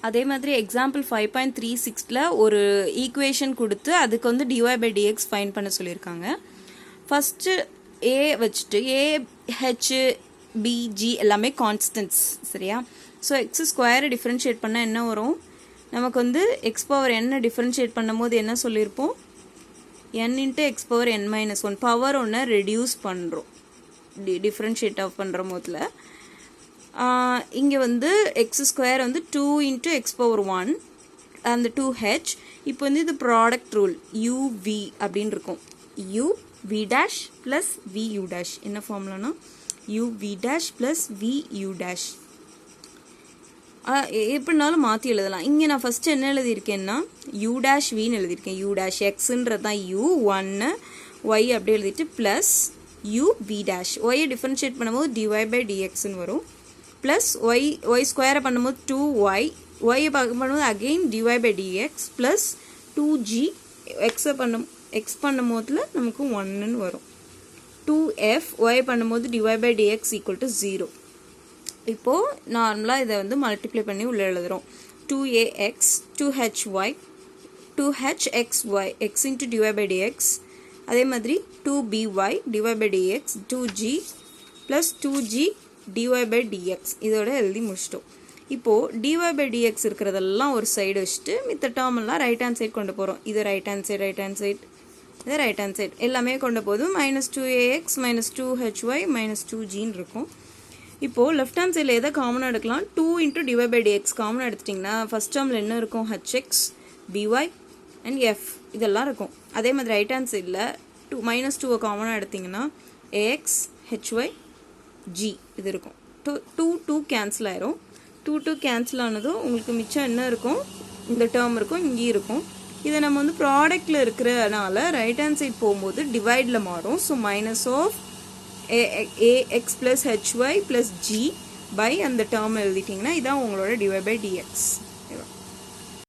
அதே மாதிரி எக்ஸாம்பிள் 5.36ல ஒரு ஈக்குவேஷன் கொடுத்து அதுக்கு வந்து dy by dx ஃபைண்ட் பண்ண சொல்லியிருக்காங்க. ஃபஸ்ட்டு a வச்சுட்டு a h b g எல்லாமே கான்ஸ்டன்ட்ஸ் சரியா. ஸோ எக்ஸ் ஸ்கொயரை டிஃப்ரென்ஷியேட் பண்ணால் என்ன வரும், நமக்கு வந்து எக்ஸ் பவர் என்ன டிஃப்ரென்ஷியேட் பண்ணும் போது என்ன சொல்லியிருப்போம், n into X power n minus 1 power ஒன்று ரெடியூஸ் பண்ணுறோம் டிஃப்ரென்ஷியேட் ஆஃப் பண்ணுற போதில். இங்கே வந்து எக்ஸ் ஸ்கொயர் வந்து 2 இன்ட்டு எக்ஸ் பவர் 1 அந்த 2h. இப்போ வந்து இது ப்ராடக்ட் ரூல் uv அப்படின்னு இருக்கும். uv dash plus vu dash என்ன ஃபார்முலானா uv dash plus vu dash. எப்படினாலும் மாற்றி எழுதலாம். இங்கே நான் ஃபஸ்ட்டு என்ன எழுதியிருக்கேன்னா u டேஷ் வின்னு எழுதியிருக்கேன். u டேஷ் எக்ஸுன்றது தான் u 1 y அப்படி எழுதிட்டு ப்ளஸ் uv டேஷ் ஒய்யை டிஃப்ரென்ஷியேட் பண்ணும்போது dy by dxன்னு வரும். ப்ளஸ் ஒய் ஸ்கொயரை பண்ணும்போது 2y ஒய்யை பண்ணும்போது again dy by dx plus 2g X பண்ணும் போதில் நமக்கு 1ன்னு வரும். 2f ஒய் பண்ணும்போது dy by dx equal to 0. இப்போது நார்மலாக இதை வந்து மல்டிப்ளை பண்ணி உள்ளே எழுதுகிறோம். 2ax 2hy 2hxy x into dy by dx. அதே மாதிரி 2by dy by dx 2g plus 2g dy by dx இதோட எழுதி முடிச்சிட்டோம். இப்போது dy by dx இருக்கிறதெல்லாம் ஒரு சைடு வச்சுட்டு மித்த டேர்மெல்லாம் ரைட் ஹேண்ட் சைடு கொண்டு போகிறோம். இது ரைட் ஹேண்ட் சைடு இது ரைட் ஹேண்ட் சைடு எல்லாமே கொண்டு போதும். -2ax -2hy -2gன்னு இருக்கும். இப்போது லெஃப்ட் ஹேண்ட் சைடில் எதை காமனாக எடுக்கலாம், 2 இன்ட்டு dy by dx காமனாக எடுத்துட்டிங்கன்னா ஃபஸ்ட் டேர்மில் என்ன இருக்கும், hx by அண்ட் f இதெல்லாம் இருக்கும். அதே மாதிரி ரைட் ஹேண்ட் சைடில் -2 காமனாக எடுத்திங்கன்னா ax hy g இது இருக்கும். 2 கேன்சல் ஆயிரும். 2 கேன்சல் ஆனதும் உங்களுக்கு மிச்சம் என்ன இருக்கும், இந்த டேர்ம் இருக்கும், இங்கேயும் இருக்கும். இதை நம்ம வந்து ப்ராடக்டில் இருக்கிறனால ரைட் ஹேண்ட் சைட் போகும்போது டிவைடில் மாறும். So minus of ax plus hy plus g by அந்த டேர்ம் எழுதிட்டிங்கன்னா இதான் உங்களோட dy by dx.